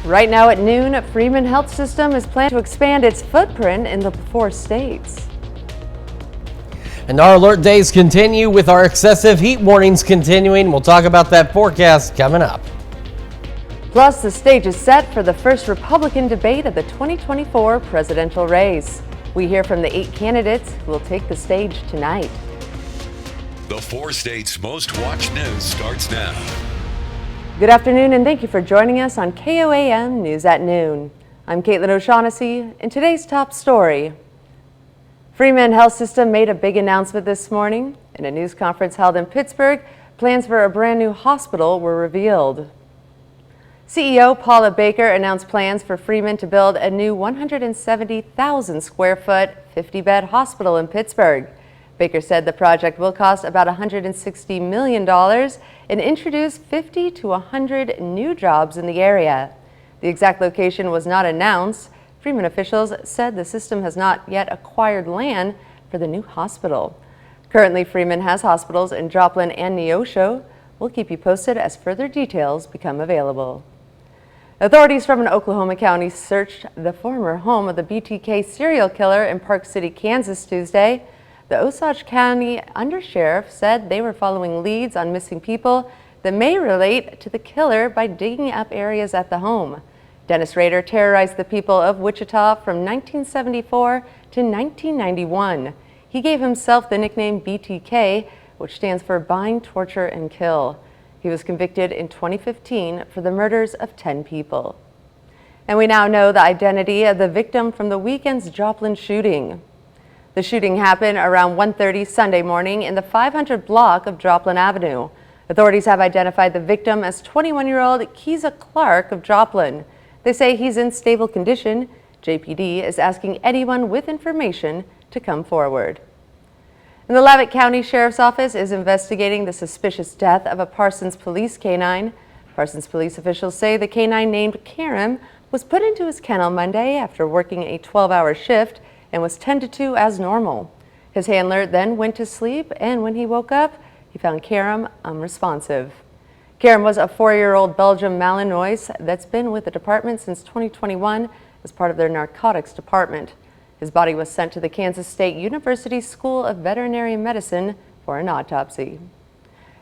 Right now at noon, Freeman Health System is planning to expand its footprint in the 4 states. And our alert days continue with our excessive heat warnings continuing. We'll talk about that forecast coming up. Plus, the stage is set for the first Republican debate of the 2024 presidential race. We hear from the 8 candidates who will take the stage tonight. The 4 states' most watched news starts now. Good afternoon, and thank you for joining us on KOAM News at Noon. I'm Caitlin O'Shaughnessy. In today's top story, Freeman Health System made a big announcement this morning. In a news conference held in Pittsburgh, plans for a brand new hospital were revealed. CEO Paula Baker announced plans for Freeman to build a new 170,000 square foot, 50-bed hospital in Pittsburgh. Baker said the project will cost about $160 million and introduce 50 to 100 new jobs in the area. The exact location was not announced. Freeman officials said the system has not yet acquired land for the new hospital. Currently, Freeman has hospitals in Joplin and Neosho. We'll keep you posted as further details become available. Authorities from an Oklahoma county searched the former home of the BTK serial killer in Park City, Kansas Tuesday. The Osage County Undersheriff said they were following leads on missing people that may relate to the killer by digging up areas at the home. Dennis Rader terrorized the people of Wichita from 1974 to 1991. He gave himself the nickname BTK, which stands for Bind, Torture, and Kill. He was convicted in 2015 for the murders of 10 people. And we now know the identity of the victim from the weekend's Joplin shooting. The shooting happened around 1:30 Sunday morning in the 500 block of Joplin Avenue. Authorities have identified the victim as 21-year-old Keza Clark of Joplin. They say he's in stable condition. JPD is asking anyone with information to come forward. And the Leavitt County Sheriff's Office is investigating the suspicious death of a Parsons police canine. Parsons police officials say the canine named Karen was put into his kennel Monday after working a 12-hour shift and was tended to as normal. His handler then went to sleep, and when he woke up, he found Karen unresponsive. Karen was a 4-year-old Belgian Malinois that's been with the department since 2021 as part of their narcotics department. His body was sent to the Kansas State University School of Veterinary Medicine for an autopsy.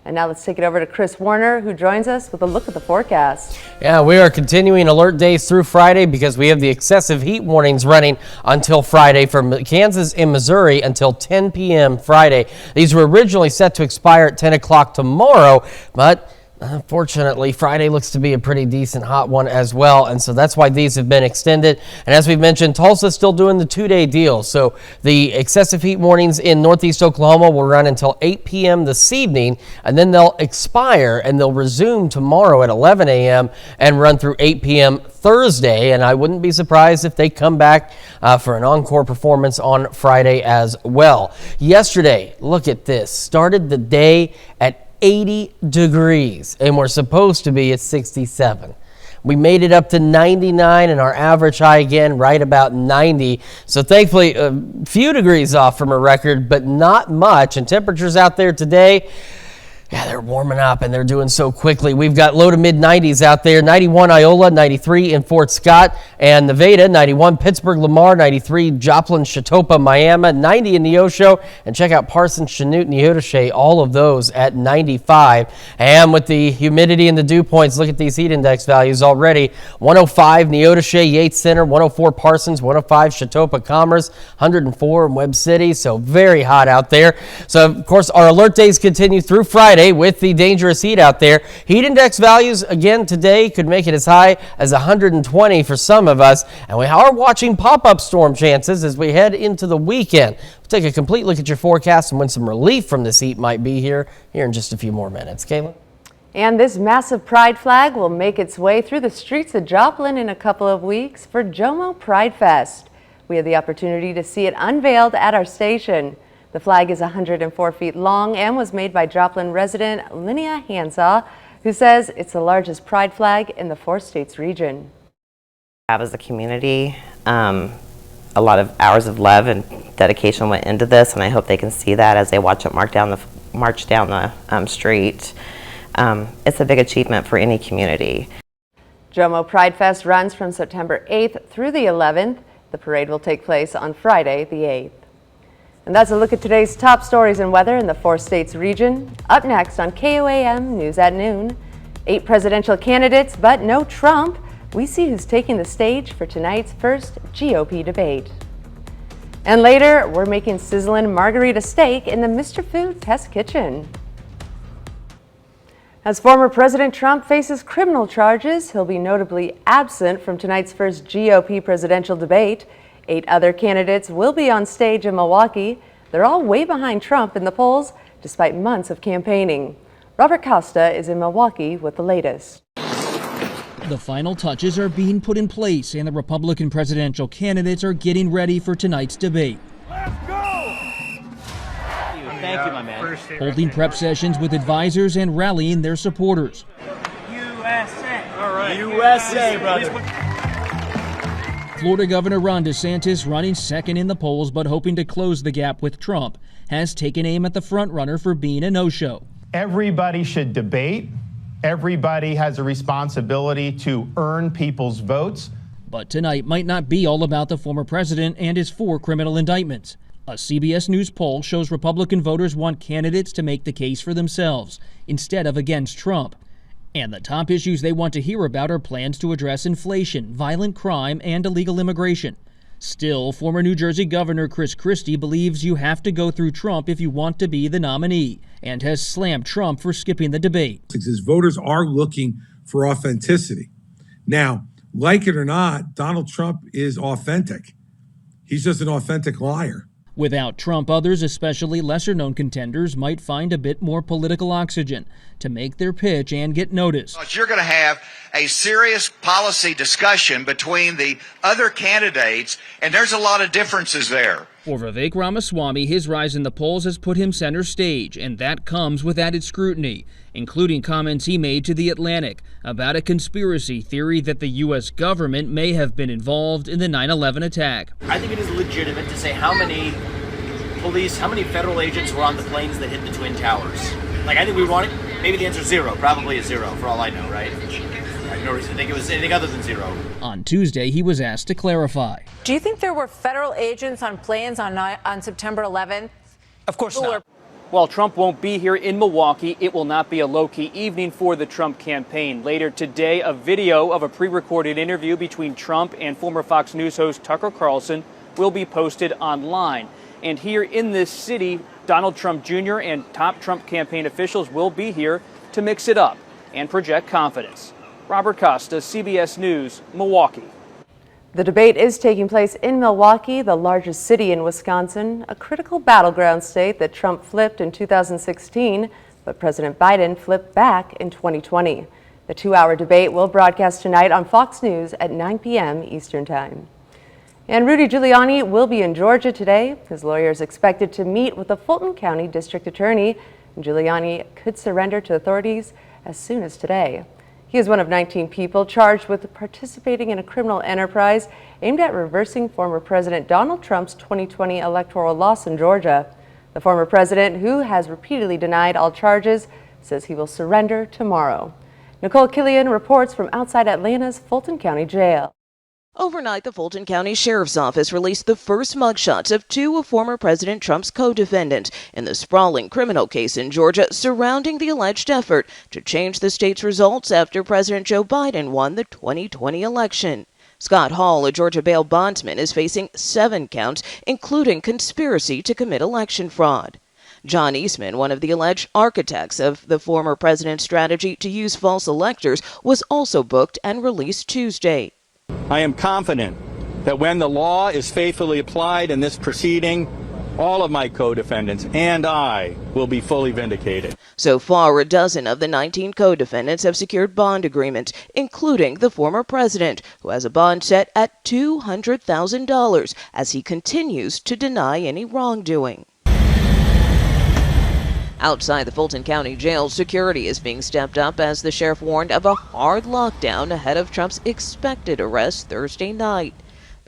And now let's take it over to Chris Warner, who joins us with a look at the forecast. Yeah, we are continuing alert days through Friday because we have the excessive heat warnings running until Friday from Kansas and Missouri until 10 p.m. Friday. These were originally set to expire at 10 o'clock tomorrow, but unfortunately, Friday looks to be a pretty decent hot one as well, and so that's why these have been extended. And as we've mentioned, Tulsa's still doing the 2-day deal, so the excessive heat warnings in northeast Oklahoma will run until 8 p.m. this evening, and then they'll expire and they'll resume tomorrow at 11 a.m. and run through 8 p.m. Thursday, and I wouldn't be surprised if they come back for an encore performance on Friday as well. Yesterday, look at this, started the day at 80 degrees, and we're supposed to be at 67. We made it up to 99, and our average high again right about 90. So thankfully, a few degrees off from a record, but not much. And temperatures out there today, yeah, they're warming up, and they're doing so quickly. We've got low to mid-90s out there. 91 Iola, 93 in Fort Scott and Nevada, 91 Pittsburgh, Lamar, 93 Joplin, Chatopa, Miami, 90 in Neosho, and check out Parsons, Chanute, Neodesha, all of those at 95. And with the humidity and the dew points, look at these heat index values already. 105 Neodesha, Yates Center, 104 Parsons, 105 Chatopa, Commerce, 104 in Webb City, so very hot out there. So, of course, our alert days continue through Friday with the dangerous heat out there. Heat index values again today could make it as high as 120 for some of us, and we are watching pop-up storm chances as we head into the weekend. We'll take a complete look at your forecast and when some relief from this heat might be here in just a few more minutes. Kayla? And this massive pride flag will make its way through the streets of Joplin in a couple of weeks for Jomo Pride Fest. We had the opportunity to see it unveiled at our station. The flag is 104 feet long and was made by Joplin resident Linnea Hansaw, who says it's the largest pride flag in the 4 states region. As a community, a lot of hours of love and dedication went into this, and I hope they can see that as they watch it march down the street. It's a big achievement for any community. Jomo Pride Fest runs from September 8th through the 11th. The parade will take place on Friday, the 8th. And that's a look at today's top stories and weather in the 4 states region. Up next on KOAM News at Noon, 8 presidential candidates, but no Trump. We see who's taking the stage for tonight's first GOP debate. And later, we're making sizzling margarita steak in the Mr. Food Test Kitchen. As former President Trump faces criminal charges, he'll be notably absent from tonight's first GOP presidential debate. 8 other candidates will be on stage in Milwaukee. They're all way behind Trump in the polls, despite months of campaigning. Robert Costa is in Milwaukee with the latest. The final touches are being put in place, and the Republican presidential candidates are getting ready for tonight's debate. Let's go! Thank you, my man. Holding prep sessions with advisors and rallying their supporters. USA! All right. USA, brother. Florida Governor Ron DeSantis, running second in the polls but hoping to close the gap with Trump, has taken aim at the frontrunner for being a no-show. Everybody should debate. Everybody has a responsibility to earn people's votes. But tonight might not be all about the former president and his 4 criminal indictments. A CBS News poll shows Republican voters want candidates to make the case for themselves instead of against Trump. And the top issues they want to hear about are plans to address inflation, violent crime, and illegal immigration. Still, former New Jersey Governor Chris Christie believes you have to go through Trump if you want to be the nominee, and has slammed Trump for skipping the debate. His voters are looking for authenticity. Now, like it or not, Donald Trump is authentic. He's just an authentic liar. Without Trump, others, especially lesser-known contenders, might find a bit more political oxygen to make their pitch and get noticed. You're going to have a serious policy discussion between the other candidates, and there's a lot of differences there. For Vivek Ramaswamy, his rise in the polls has put him center stage, and that comes with added scrutiny, including comments he made to The Atlantic about a conspiracy theory that the U.S. government may have been involved in the 9/11 attack. I think it is legitimate to say how many federal agents were on the planes that hit the Twin Towers. Like, I think we want it. Maybe the answer is 0. Probably is 0, for all I know, right? I have no reason to think it was anything other than 0. On Tuesday, he was asked to clarify. Do you think there were federal agents on planes on September 11th? Of course not. While Trump won't be here in Milwaukee, it will not be a low-key evening for the Trump campaign. Later today, a video of a pre-recorded interview between Trump and former Fox News host Tucker Carlson will be posted online. And here in this city, Donald Trump Jr. and top Trump campaign officials will be here to mix it up and project confidence. Robert Costa, CBS News, Milwaukee. The debate is taking place in Milwaukee, the largest city in Wisconsin, a critical battleground state that Trump flipped in 2016, but President Biden flipped back in 2020. The 2-hour debate will broadcast tonight on Fox News at 9 p.m. Eastern Time. And Rudy Giuliani will be in Georgia today. His lawyer is expected to meet with the Fulton County District Attorney. Giuliani could surrender to authorities as soon as today. He is one of 19 people charged with participating in a criminal enterprise aimed at reversing former President Donald Trump's 2020 electoral loss in Georgia. The former president, who has repeatedly denied all charges, says he will surrender tomorrow. Nicole Killian reports from outside Atlanta's Fulton County Jail. Overnight, the Fulton County Sheriff's Office released the first mugshots of 2 of former President Trump's co-defendants in the sprawling criminal case in Georgia surrounding the alleged effort to change the state's results after President Joe Biden won the 2020 election. Scott Hall, a Georgia bail bondsman, is facing 7 counts, including conspiracy to commit election fraud. John Eastman, one of the alleged architects of the former president's strategy to use false electors, was also booked and released Tuesday. I am confident that when the law is faithfully applied in this proceeding, all of my co-defendants and I will be fully vindicated. So far, a dozen of the 19 co-defendants have secured bond agreements, including the former president, who has a bond set at $200,000 as he continues to deny any wrongdoing. Outside the Fulton County Jail, security is being stepped up as the sheriff warned of a hard lockdown ahead of Trump's expected arrest Thursday night.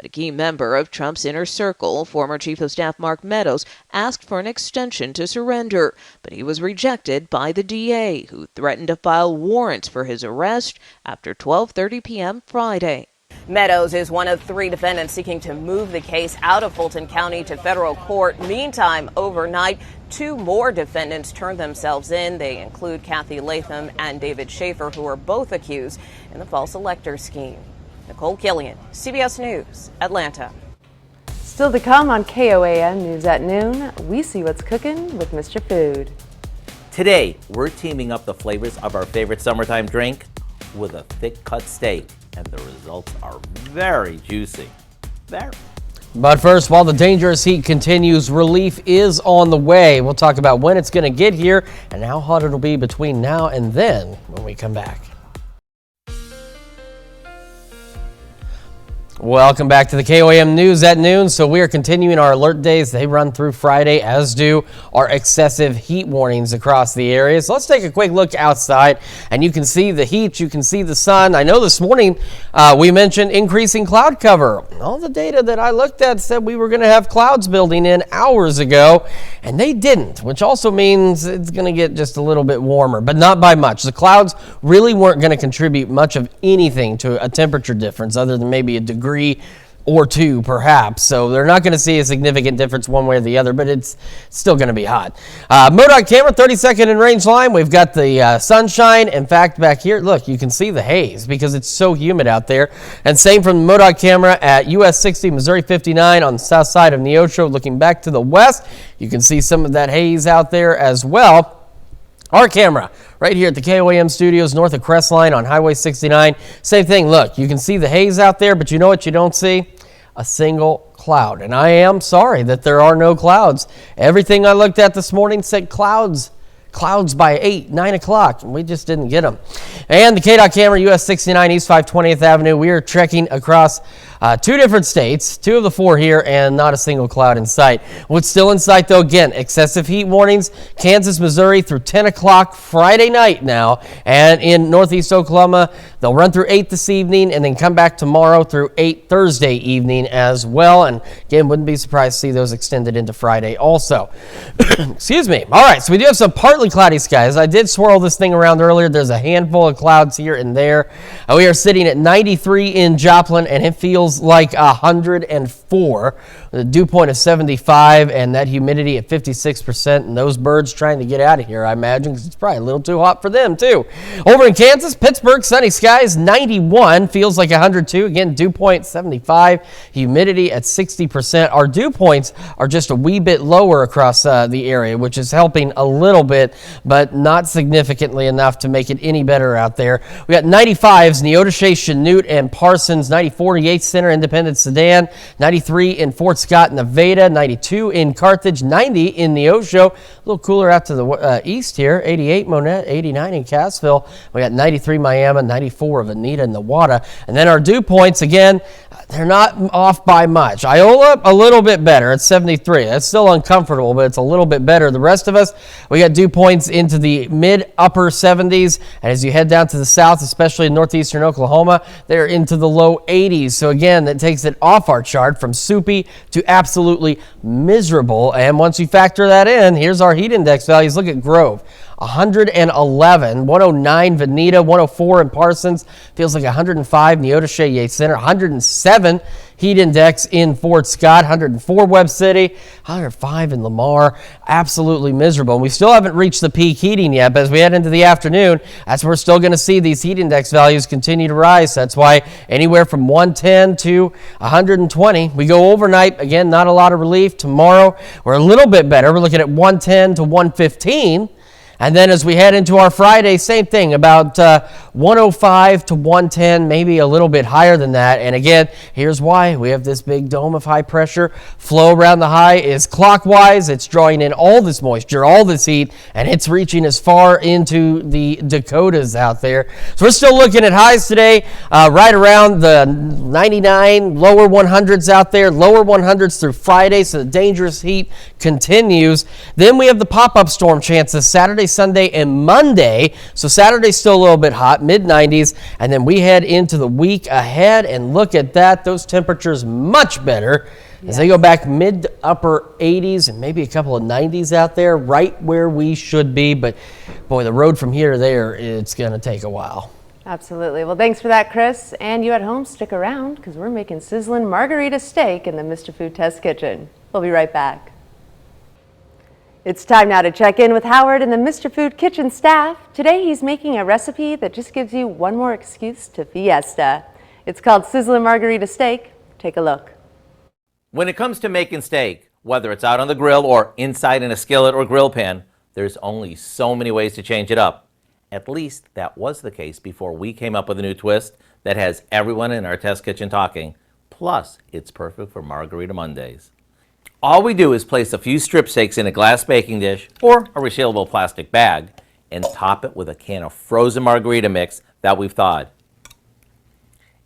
But a key member of Trump's inner circle, former Chief of Staff Mark Meadows, asked for an extension to surrender, but he was rejected by the DA, who threatened to file warrants for his arrest after 12:30 p.m. Friday. Meadows is one of 3 defendants seeking to move the case out of Fulton County to federal court. Meantime, overnight, 2 more defendants turned themselves in. They include Kathy Latham and David Schaefer, who are both accused in the false elector scheme. Nicole Killian, CBS News, Atlanta. Still to come on KOAM News at Noon, we see what's cooking with Mr. Food. Today, we're teaming up the flavors of our favorite summertime drink with a thick cut steak, and the results are very juicy. Very. But first, while the dangerous heat continues, relief is on the way. We'll talk about when it's going to get here and how hot it'll be between now and then when we come back. Welcome back to the KOAM News at Noon. So we are continuing our alert days. They run through Friday, as do our excessive heat warnings across the area. So let's take a quick look outside, and you can see the heat, you can see the sun. I know this morning we mentioned increasing cloud cover. All the data that I looked at said we were going to have clouds building in hours ago, and they didn't, which also means it's going to get just a little bit warmer, but not by much. The clouds really weren't going to contribute much of anything to a temperature difference other than maybe a degree or 2 perhaps. So they're not going to see a significant difference one way or the other, but it's still going to be hot. MoDOT camera, 32nd in range line. We've got the sunshine. In fact, back here, look, you can see the haze because it's so humid out there. And same from the MoDOT camera at US 60, Missouri 59 on the south side of Neosho. Looking back to the west, you can see some of that haze out there as well. Our camera right here at the KOAM studios north of Crestline on Highway 69. Same thing. Look, you can see the haze out there, but you know what you don't see? A single cloud. And I am sorry that there are no clouds. Everything I looked at this morning said clouds by 8, 9 o'clock, and we just didn't get them. And the KDOT camera, US 69 East 520th Avenue. We are trekking across 2 different states, 2 of the 4 here, and not a single cloud in sight. What's still in sight, though, again, excessive heat warnings, Kansas, Missouri through 10 o'clock Friday night now, and in northeast Oklahoma, they'll run through 8 this evening and then come back tomorrow through 8 Thursday evening as well. And again, wouldn't be surprised to see those extended into Friday also. Excuse me. All right, so we do have some partly cloudy skies. I did swirl this thing around earlier. There's a handful of clouds here and there. We are sitting at 93 in Joplin, and it feels like 104. The dew point of 75, and that humidity at 56%. And those birds trying to get out of here, I imagine, because it's probably a little too hot for them, too. Over in Kansas, Pittsburgh, sunny skies, 91. Feels like 102. Again, dew point 75. Humidity at 60%. Our dew points are just a wee bit lower across the area, which is helping a little bit, but not significantly enough to make it any better out there. We got 95s, Neodesha, Chanute, and Parsons. 94 in Yates Center, Independence, Sedan. 93 in Fort Scott, Nevada. 92 in Carthage. 90 in Neosho. A little cooler out to the east here. 88 Monette. 89 in Cassville. We got 93 Miami. 94 of Anita and Newada. And then our dew points, again, they're not off by much. Iola, a little bit better at 73. That's still uncomfortable, but it's a little bit better. The rest of us, we got dew points into the mid-upper 70s. And as you head down to the south, especially in northeastern Oklahoma, they're into the low 80s. So again, that takes it off our chart from soupy to absolutely miserable. And once you factor that in, here's our heat index values. Look at Grove. 111, 109 Veneta, 104 in Parsons, feels like 105 Neodesha, Yates Center, 107 heat index in Fort Scott, 104 Webb City, 105 in Lamar. Absolutely miserable. And we still haven't reached the peak heating yet, but as we head into the afternoon, that's where we're still going to see these heat index values continue to rise. That's why anywhere from 110 to 120. We go overnight. Again, not a lot of relief. Tomorrow, we're a little bit better. We're looking at 110 to 115. And then as we head into our Friday, same thing, about 105 to 110, maybe a little bit higher than that. And again, here's why. We have this big dome of high pressure. Flow around the high is clockwise. It's drawing in all this moisture, all this heat, and it's reaching as far into the Dakotas out there. So we're still looking at highs today, right around the 99, lower 100s out there, lower 100s through Friday. So the dangerous heat continues. Then we have the pop-up storm chances Saturday, Sunday, and Monday. So Saturday's still a little bit hot, mid-90s, and then we head into the week ahead, and look at that. Those temperatures much better as they go back mid to upper 80s and maybe a couple of 90s out there, right where we should be. But boy, the road from here to there, it's going to take a while. Absolutely. Well, thanks for that, Chris. And you at home, stick around because we're making sizzling margarita steak in the Mr. Food Test Kitchen. We'll be right back. It's time now to check in with Howard and the Mr. Food Kitchen staff. Today he's making a recipe that just gives you one more excuse to fiesta. It's called sizzling margarita steak. Take a look. When it comes to making steak, whether it's out on the grill or inside in a skillet or grill pan, there's only so many ways to change it up. At least that was the case before we came up with a new twist that has everyone in our test kitchen talking. Plus, it's perfect for Margarita Mondays. All we do is place a few strip steaks in a glass baking dish or a resealable plastic bag and top it with a can of frozen margarita mix that we've thawed.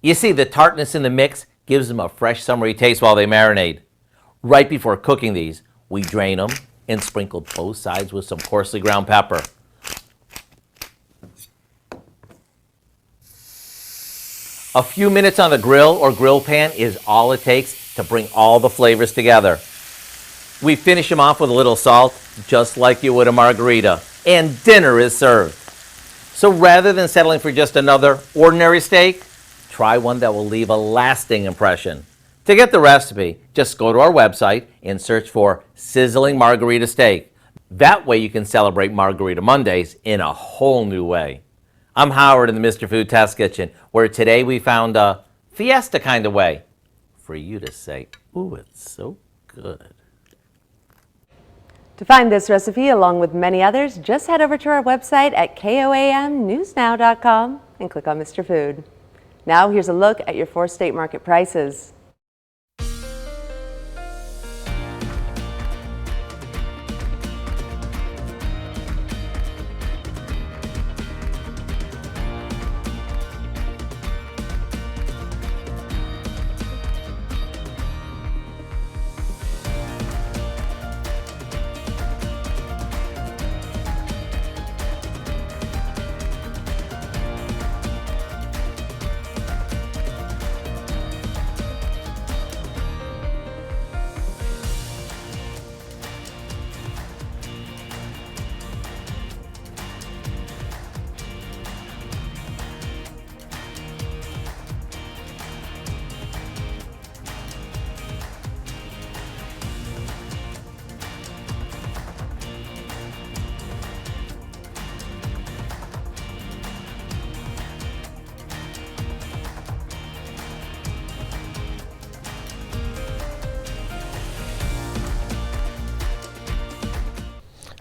You see, the tartness in the mix gives them a fresh, summery taste while they marinate. Right before cooking these, we drain them and sprinkle both sides with some coarsely ground pepper. A few minutes on the grill or grill pan is all it takes to bring all the flavors together. We finish them off with a little salt, just like you would a margarita, and dinner is served. So rather than settling for just another ordinary steak, try one that will leave a lasting impression. To get the recipe, just go to our website and search for Sizzling Margarita Steak. That way you can celebrate Margarita Mondays in a whole new way. I'm Howard in the Mr. Food Test Kitchen, where today we found a fiesta kind of way for you to say, ooh, it's so good. To find this recipe, along with many others, just head over to our website at KOAMnewsnow.com and click on Mr. Food. Now here's a look at your 4 state market prices.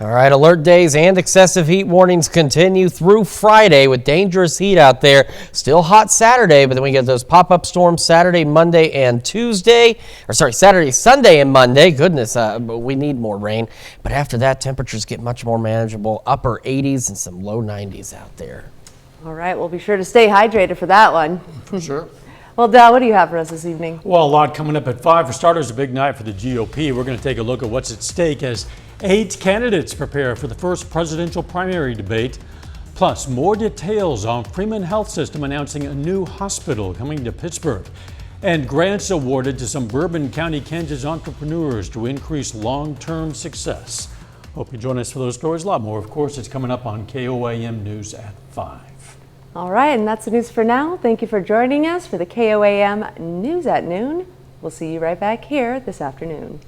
All right, alert days and excessive heat warnings continue through Friday with dangerous heat out there. Still hot Saturday, but then we get those pop-up storms Saturday, Monday, and Tuesday. Saturday, Sunday, and Monday. Goodness, we need more rain. But after that, temperatures get much more manageable. Upper 80s and some low 90s out there. All right, we'll be sure to stay hydrated for that one. For sure. Well, Dal, what do you have for us this evening? Well, a lot coming up at 5. For starters, a big night for the GOP. We're going to take a look at what's at stake as 8 candidates prepare for the first presidential primary debate. Plus, more details on Freeman Health System announcing a new hospital coming to Pittsburgh. And grants awarded to some Bourbon County, Kansas entrepreneurs to increase long-term success. Hope you join us for those stories. A lot more, of course, it's coming up on KOAM News at 5. All right, and that's the news for now. Thank you for joining us for the KOAM News at Noon. We'll see you right back here this afternoon.